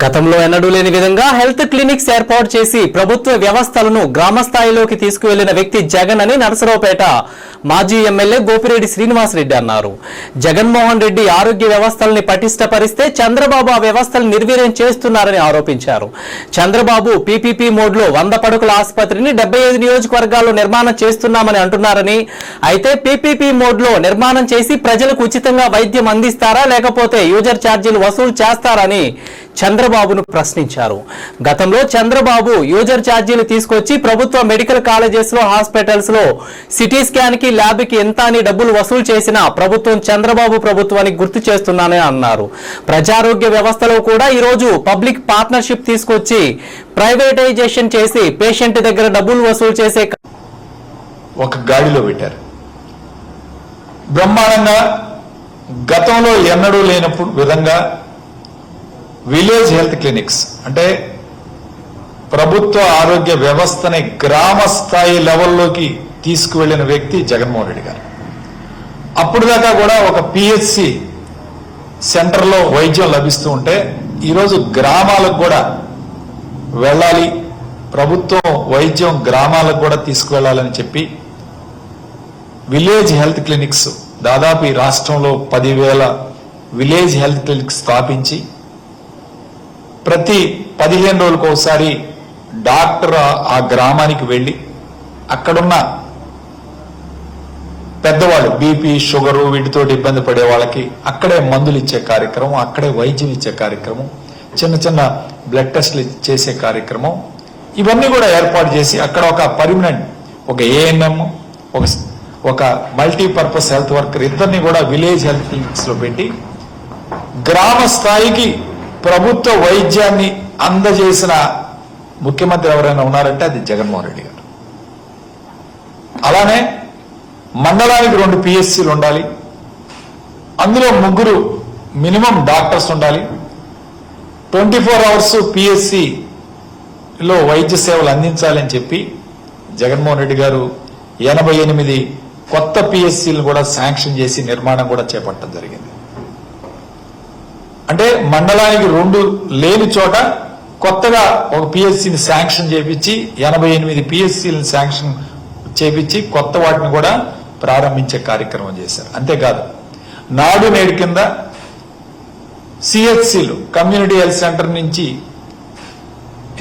గతంలో ఎన్నడూ లేని విధంగా హెల్త్ క్లినిక్స్ ఏర్పాటు చేసి ప్రభుత్వ వ్యవస్థలను గ్రామ స్థాయిలోకి తీసుకువెళ్లిన వ్యక్తి జగన్ అని నరసరావుపేట మాజీ ఎమ్మెల్యే గోపిరెడ్డి శ్రీనివాసరెడ్డి అన్నారు. జగన్మోహన్ రెడ్డి ఆరోగ్య వ్యవస్థల్ని పటిష్టపరిస్తే చంద్రబాబు ఆ వ్యవస్థలను నిర్వీర్యం చేస్తున్నారని ఆరోపించారు. చంద్రబాబు పీపీపీ మోడ్లో 100 పడకల ఆసుపత్రిని 75 నియోజకవర్గాల్లో నిర్మాణం చేస్తున్నామని అంటున్నారని, అయితే పీపీపీ మోడ్లో నిర్మాణం చేసి ప్రజలకు ఉచితంగా వైద్యం అందిస్తారా లేకపోతే యూజర్ ఛార్జీలు వసూలు చేస్తారని చంద్రబాబును ప్రశ్నించారు. గతంలో చంద్రబాబు యూజర్ ఛార్జీలు తీసుకొచ్చి ప్రభుత్వ మెడికల్ కాలేజెస్ లో హాస్పిటల్స్ లో సిటీ స్కాన్ కి ల్యాబ్ కి ఎంత అని డబ్బులు వసూలు చేసిన ప్రభుత్వం చంద్రబాబు ప్రభుత్వానికి గుర్తు చేస్తున్నానని అన్నారు. ప్రజారోగ్య వ్యవస్థలో కూడా ఈ రోజు పబ్లిక్ పార్ట్నర్షిప్ తీసుకొచ్చి ప్రైవేటైజేషన్ చేసి పేషెంట్ దగ్గర డబ్బులు వసూలు చేసే ఒక గాడిలో పెట్టారు. బ్రహ్మాండంగా గతంలో ఎన్నడూ లేనప్పుడు విధంగా విలేజ్ హెల్త్ క్లినిక్స్ అంటే ప్రభుత్వ ఆరోగ్య వ్యవస్థని గ్రామ స్థాయి లెవెల్లోకి తీసుకువెళ్లిన వ్యక్తి జగన్మోహన్ రెడ్డి గారు. అప్పుడు దాకా కూడా ఒక పిహెచ్సి సెంటర్లో వైద్యం లభిస్తూ ఉంటే ఈరోజు గ్రామాలకు కూడా వెళ్ళాలి, ప్రభుత్వం వైద్యం గ్రామాలకు కూడా తీసుకువెళ్లాలని చెప్పి విలేజ్ హెల్త్ క్లినిక్స్ దాదాపు ఈ రాష్ట్రంలో 10,000 విలేజ్ హెల్త్ క్లినిక్స్ స్థాపించి ప్రతి 15 రోజులకు ఒకసారి డాక్టర్ ఆ గ్రామానికి వెళ్ళి అక్కడున్న పెద్దవాళ్ళు బీపీ షుగరు వీటితో ఇబ్బంది పడే వాళ్ళకి అక్కడే మందులు ఇచ్చే కార్యక్రమం, అక్కడే వైద్యం ఇచ్చే కార్యక్రమం, చిన్న చిన్న బ్లడ్ టెస్ట్లు చేసే కార్యక్రమం ఇవన్నీ కూడా ఏర్పాటు చేసి అక్కడ ఒక పర్మనెంట్ ఒక ఏఎన్ఎం ఒక మల్టీపర్పస్ హెల్త్ వర్కర్ ఇద్దరిని కూడా విలేజ్ హెల్త్ క్లినిక్స్ లో పెట్టి గ్రామ స్థాయికి ప్రభుత్వ వైద్యాన్ని అందజేసిన ముఖ్యమంత్రి ఎవరైనా ఉన్నారంటే అది జగన్మోహన్ రెడ్డి గారు. అలానే మండలానికి 2 పిఎస్సీలు ఉండాలి, అందులో 3 మినిమం డాక్టర్స్ ఉండాలి, 24 అవర్స్ పిఎస్సిలో వైద్య సేవలు అందించాలని చెప్పి జగన్మోహన్ రెడ్డి గారు 88 కొత్త పిఎస్సీలు కూడా శాంక్షన్ చేసి నిర్మాణం కూడా చేపట్టడం జరిగింది. అంటే మండలానికి 2 లేని చోట కొత్తగా ఒక పిఎస్సిని శాంక్షన్ చేపించి 88 పిఎస్సీలను శాంక్షన్ చేపించి కొత్త వాటిని కూడా ప్రారంభించే కార్యక్రమం చేశారు. అంతేకాదు నాడు నేడు కింద సిహెచ్సిలు కమ్యూనిటీ హెల్త్ సెంటర్ నుంచి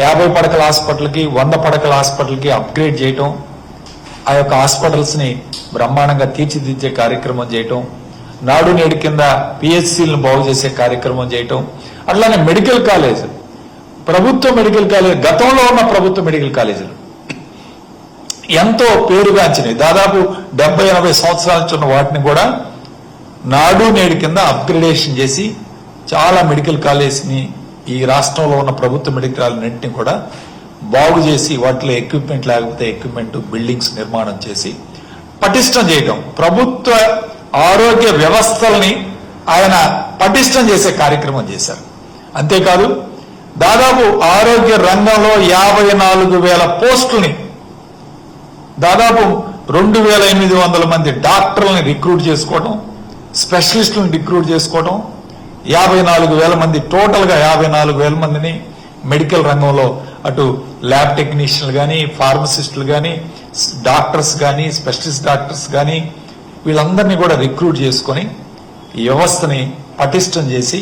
50 పడకల హాస్పిటల్కి 100 పడకల హాస్పిటల్కి అప్గ్రేడ్ చేయటం, ఆ యొక్క హాస్పిటల్స్ ని బ్రహ్మాండంగా తీర్చిదిద్దే కార్యక్రమం చేయటం, నాడు నేడు కింద పిహెచ్సిలను బాగు చేసే కార్యక్రమం చేయటం, అట్లానే మెడికల్ కాలేజ్ ప్రభుత్వ మెడికల్ కాలేజ్ గతంలో ఉన్న ప్రభుత్వ మెడికల్ కాలేజీలు ఎంతో పేరుగాంచినాయి, దాదాపు 70-80 సంవత్సరాల నుంచి ఉన్న వాటిని కూడా నాడు నేడు కింద అప్గ్రేడేషన్ చేసి చాలా మెడికల్ కాలేజ్ని ఈ రాష్ట్రంలో ఉన్న ప్రభుత్వ మెడికల్ కాలేజీని కూడా బాగు చేసి వాటిలో ఎక్విప్మెంట్ లేకపోతే ఎక్విప్మెంట్ బిల్డింగ్స్ నిర్మాణం చేసి పటిష్టం చేయటం, ప్రభుత్వ ఆరోగ్య వ్యవస్థల్ని ఆయన పటిష్టం చేసే కార్యక్రమం చేశారు. అంతేకాదు దాదాపు ఆరోగ్య రంగంలో 54,000 పోస్టుల్ని దాదాపు 2,800 మంది డాక్టర్లని రిక్రూట్ చేసుకోవడం, స్పెషలిస్టులను రిక్రూట్ చేసుకోవడం, 54,000 మంది టోటల్గా 54,000 మందిని మెడికల్ రంగంలో అటు ల్యాబ్ టెక్నీషియన్లు కానీ ఫార్మసిస్టులు కానీ డాక్టర్స్ కానీ స్పెషలిస్ట్ డాక్టర్స్ కానీ వీళ్ళందరినీ కూడా రిక్రూట్ చేసుకొని ఈ వ్యవస్థని పటిష్టం చేసి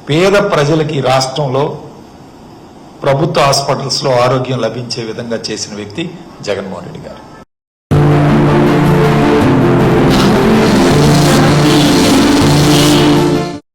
పేద ప్రజలకి రాష్ట్రంలో ప్రభుత్వ హాస్పిటల్స్ లో ఆరోగ్యం లభించే విధంగా చేసిన వ్యక్తి జగన్మోహన్ రెడ్డి గారు.